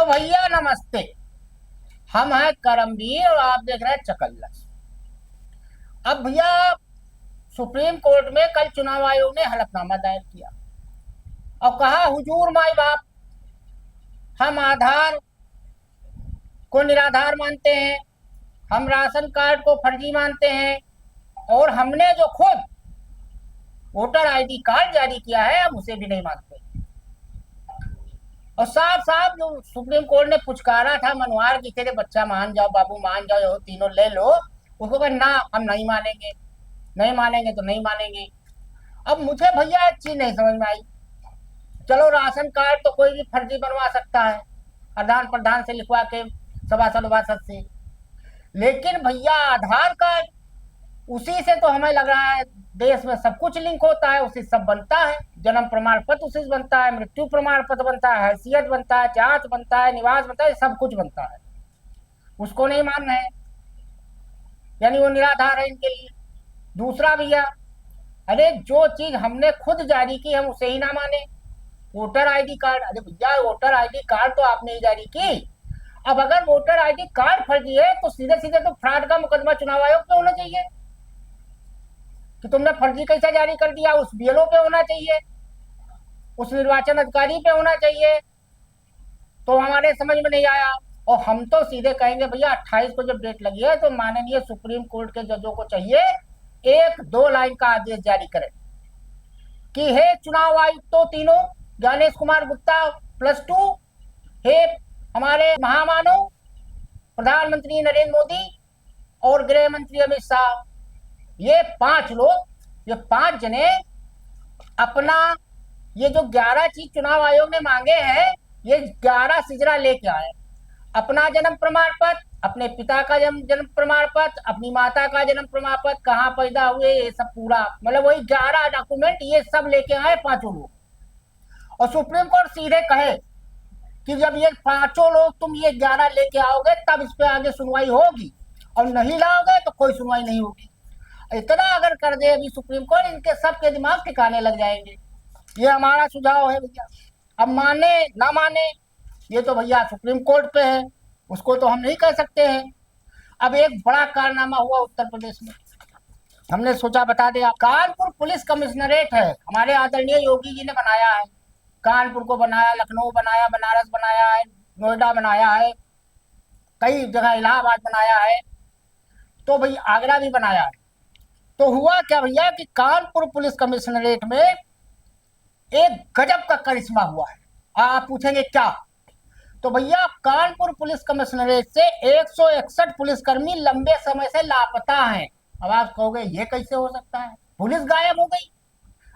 तो भैया नमस्ते। हम हैं करमवीर और आप देख रहे हैं चकल्लस। अब भैया सुप्रीम कोर्ट में कल चुनाव आयोग ने हलफनामा दायर किया और कहा हुजूर माई बाप, हम आधार को निराधार मानते हैं, हम राशन कार्ड को फर्जी मानते हैं और हमने जो खुद वोटर आईडी कार्ड जारी किया है हम उसे भी नहीं मानते। और साफ साफ जो सुप्रीम कोर्ट ने पुचकारा था मनवार की तेरे बच्चा मान जाओ, बाबू मान जाओ, तीनों ले लो, उसको कहा ना हम नहीं मानेंगे, नहीं मानेंगे तो नहीं मानेंगे। अब मुझे भैया एक चीज नहीं समझ में आई। चलो राशन कार्ड तो कोई भी फर्जी बनवा सकता है आदान प्रदान से लिखवा के, सभासद उभासद से, लेकिन भैया आधार कार्ड, उसी से तो हमें लग रहा है देश में सब कुछ लिंक होता है, उसी सब बनता है। जन्म प्रमाण पत्र उसी से बनता है, मृत्यु प्रमाण पत्र बनता है, हैसियत बनता है, जांच बनता है, निवास बनता है, सब कुछ बनता है। उसको नहीं मान रहे, यानी वो निराधार है इनके लिए। दूसरा भैया, अरे जो चीज हमने खुद जारी की हम उसे ही ना माने। वोटर आईडी कार्ड, अरे भैया वोटर आईडी कार्ड तो आपने ही जारी की। अब अगर वोटर आईडी कार्ड फर्जी है तो सीधे सीधे तो फ्रॉड का मुकदमा चुनाव आयोग पे होना चाहिए कि तुमने फर्जी कैसे जारी कर दिया, उस बीएलओ पे होना चाहिए, उस निर्वाचन अधिकारी पे होना चाहिए। तो हमारे समझ में नहीं आया और हम तो सीधे कहेंगे भैया 28 को जब डेट लगी है तो माननीय सुप्रीम कोर्ट के जजों को चाहिए एक दो लाइन का आदेश जारी करें कि हे चुनाव आयुक्त तो तीनों, ज्ञानेश कुमार गुप्ता +2, हे हमारे महामानव प्रधानमंत्री नरेंद्र मोदी और गृह मंत्री अमित शाह, ये 5 लोग, ये 5 जने अपना ये जो 11 चीज चुनाव आयोग ने मांगे हैं ये 11 सिजरा लेके आए। अपना जन्म प्रमाण पत्र, अपने पिता का जन्म प्रमाण पत्र, अपनी माता का जन्म प्रमाण पत्र, कहाँ पैदा हुए, ये सब पूरा, मतलब वही 11 डॉक्यूमेंट ये सब लेके आए 5 लोग। और सुप्रीम कोर्ट सीधे कहे कि जब ये 5 लोग तुम ये 11 लेके आओगे तब इस पे आगे सुनवाई होगी, और नहीं लाओगे तो कोई सुनवाई नहीं होगी। इतना अगर कर दे अभी सुप्रीम कोर्ट, इनके सबके दिमाग ठिकाने लग जाएंगे। ये हमारा सुझाव है भैया। अब माने ना माने ये तो भैया सुप्रीम कोर्ट पे है, उसको तो हम नहीं कह सकते हैं। अब एक बड़ा कारनामा हुआ उत्तर प्रदेश में, हमने सोचा बता दें। कानपुर पुलिस कमिश्नरेट है, हमारे आदरणीय योगी जी ने बनाया है। कानपुर को बनाया, लखनऊ बनाया, बनारस बनाया है, नोएडा बनाया है, कई जगह इलाहाबाद बनाया है, तो भाई आगरा भी बनाया है। तो हुआ क्या भैया कि कानपुर पुलिस कमिश्नरेट में एक गजब का करिश्मा हुआ है। आप पूछेंगे क्या? तो भैया कानपुर पुलिस कमिश्नरेट से 161 पुलिसकर्मी लंबे समय से लापता हैं। अब आप कहोगे ये कैसे हो सकता है, पुलिस गायब हो गई?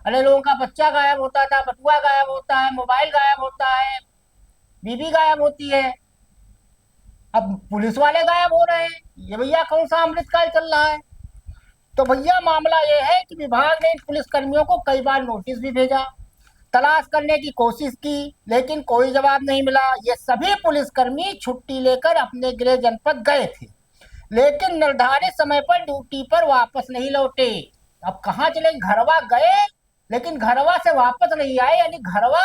अरे लोगों का बच्चा गायब होता था, बटुआ गायब होता है, मोबाइल गायब होता है, बीबी गायब होती है, अब पुलिस वाले गायब हो रहे हैं। ये भैया कौन सा अमृतकाल चल रहा है? तो भैया मामला ये है कि विभाग ने इन पुलिसकर्मियों को कई बार नोटिस भी भेजा, तलाश करने की कोशिश की, लेकिन कोई जवाब नहीं मिला। ये सभी पुलिसकर्मी छुट्टी लेकर अपने गृह जनपद गए थे, लेकिन निर्धारित समय पर ड्यूटी पर वापस नहीं लौटे। अब कहाँ चले? घरवा गए लेकिन घरवा से वापस नहीं आए, यानी घरवा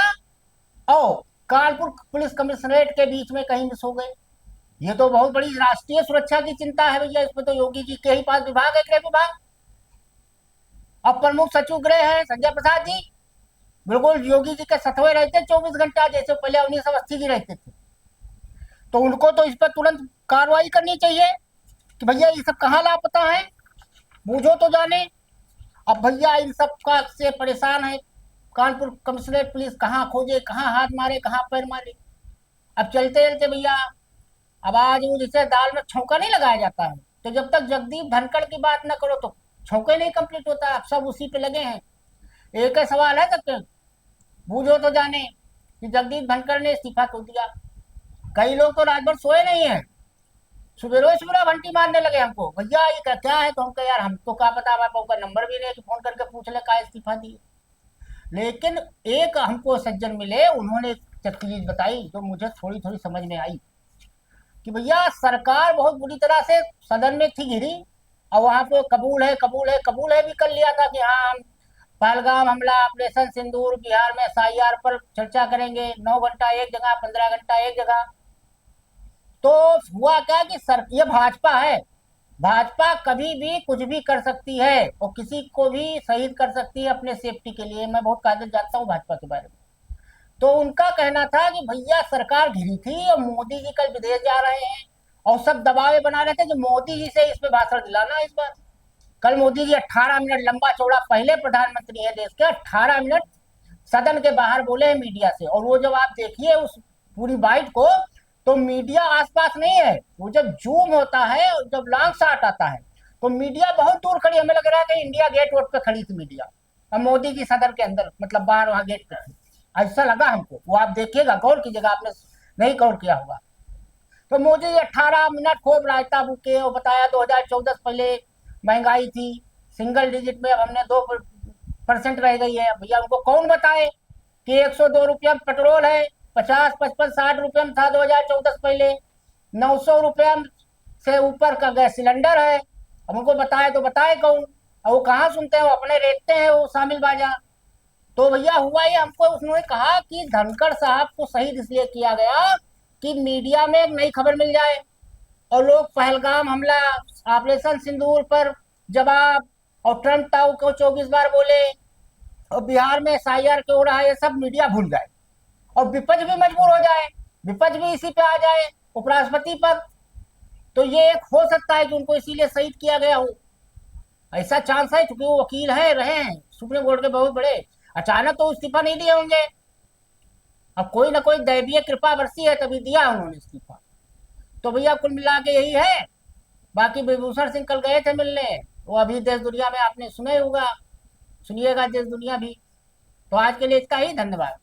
और कानपुर पुलिस कमिश्नरेट के बीच में कहीं मिस हो गए। ये तो बहुत बड़ी राष्ट्रीय सुरक्षा की चिंता है भैया। इसमें तो योगी जी के ही पास विभाग है, गृह विभाग। अब प्रमुख सचिव गृह है संजय प्रसाद जी, बिल्कुल योगी जी के सतवे रहते 24 घंटा, जैसे पहले अवनीश अवस्थी जी रहते थे। तो उनको तो इस पर तुरंत कार्रवाई करनी चाहिए कि भैया ये सब कहाँ लापता है, बूझो तो जाने। अब भैया इन सब का से परेशान है कानपुर कमिश्नरेट पुलिस, कहाँ खोजे, कहाँ हाथ मारे, कहाँ पैर मारे। अब चलते चलते भैया, अब आज वो जैसे दाल में छौंका नहीं लगाया जाता है, तो जब तक जगदीप धनखड़ की बात न करो तो छौंका नहीं कंप्लीट होता। अब सब उसी पे लगे हैं। एक ही सवाल है सबके, बूझो तो जाने कि जगदीप धनखड़ ने इस्तीफा क्यों दिया। कई लोग तो रात भर सोए नहीं है, सुबह सुबह घंटी मारने लगे हमको, भैया ये क्या है? तो हम कहे यार हम तो क्या पता, हमारे पास नंबर भी नहीं कि फोन करके पूछ ले का इस्तीफा दिए। लेकिन एक हमको सज्जन मिले, उन्होंने एक चीज बताई जो मुझे थोड़ी थोड़ी समझ में आई कि भैया सरकार बहुत बुरी तरह से सदन में थी घिरी, और वहां पे कबूल है कबूल है कबूल है भी कर लिया था कि हाँ हम पहलगाम हमला, ऑपरेशन सिंदूर, बिहार में SIR पर चर्चा करेंगे। 9 घंटा एक जगह, 15 घंटा एक जगह। तो हुआ क्या कि सर ये भाजपा है, भाजपा कभी भी कुछ भी कर सकती है और किसी को भी शहीद कर सकती है अपने सेफ्टी के लिए। मैं बहुत कायदे जानता हूँ भाजपा के बारे में। तो उनका कहना था कि भैया सरकार घिरी थी और मोदी जी कल विदेश जा रहे हैं और सब दबावे बना रहे थे कि मोदी जी से इस पे भाषण दिलाना इस बार। कल मोदी जी 18 मिनट लंबा चौड़ा पहले प्रधानमंत्री है देश के, 18 मिनट सदन के बाहर बोले हैं मीडिया से। और वो जब आप देखिए उस पूरी बाइट को, तो मीडिया आसपास नहीं है। वो जब जूम होता है और जब लॉन्ग शॉट आता है तो मीडिया बहुत दूर खड़ी, हमें लग रहा है कि इंडिया गेट रोड पे खड़ी थी मीडिया और मोदी जी सदन के अंदर मतलब बाहर वहां गेट पे थी, ऐसा लगा हमको। वो आप देखिएगा, गौर कीजिएगा, आपने नहीं गौर किया होगा। तो मोदी जी 18 मिनट खूब रायता भूके और बताया 2014 से पहले महंगाई थी सिंगल डिजिट में, अब हमने 2% रह गई है। भैया उनको कौन बताए कि 102 रुपया पेट्रोल है, 50 55 60 रुपये में था 2014 से पहले, 900 रुपया से ऊपर का गैस सिलेंडर है। अब उनको बताए तो बताए कौन, और वो कहाँ सुनते हैं, वो अपने रेखते हैं वो शामिल बाजा। तो भैया हुआ ये, हमको उन्होंने कहा कि धनखड़ साहब को शहीद इसलिए किया गया कि मीडिया में एक नई खबर मिल जाए और लोग पहलगाम हमला, ऑपरेशन सिंदूर पर जवाब और ट्रंप टाउ को 24 बार बोले और बिहार में SIR के हो रहा है, ये सब मीडिया भूल जाए और विपक्ष भी मजबूर हो जाए, विपक्ष भी इसी पे आ जाए उपराष्ट्रपति पर। तो ये एक हो सकता है कि उनको इसीलिए शहीद किया गया हो, ऐसा चांस है, क्योंकि वो वकील है रहे हैं सुप्रीम कोर्ट के बहुत बड़े। अचानक तो इस्तीफा नहीं दिए होंगे, अब कोई ना कोई दैवीय कृपा बरसी है तभी दिया उन्होंने इस्तीफा। तो भैया कुल मिला के यही है। बाकी विभूषण सिंह कल गए थे मिलने, वो अभी देश दुनिया में आपने सुने होगा, सुनिएगा देश दुनिया भी। तो आज के लिए इतना ही, धन्यवाद।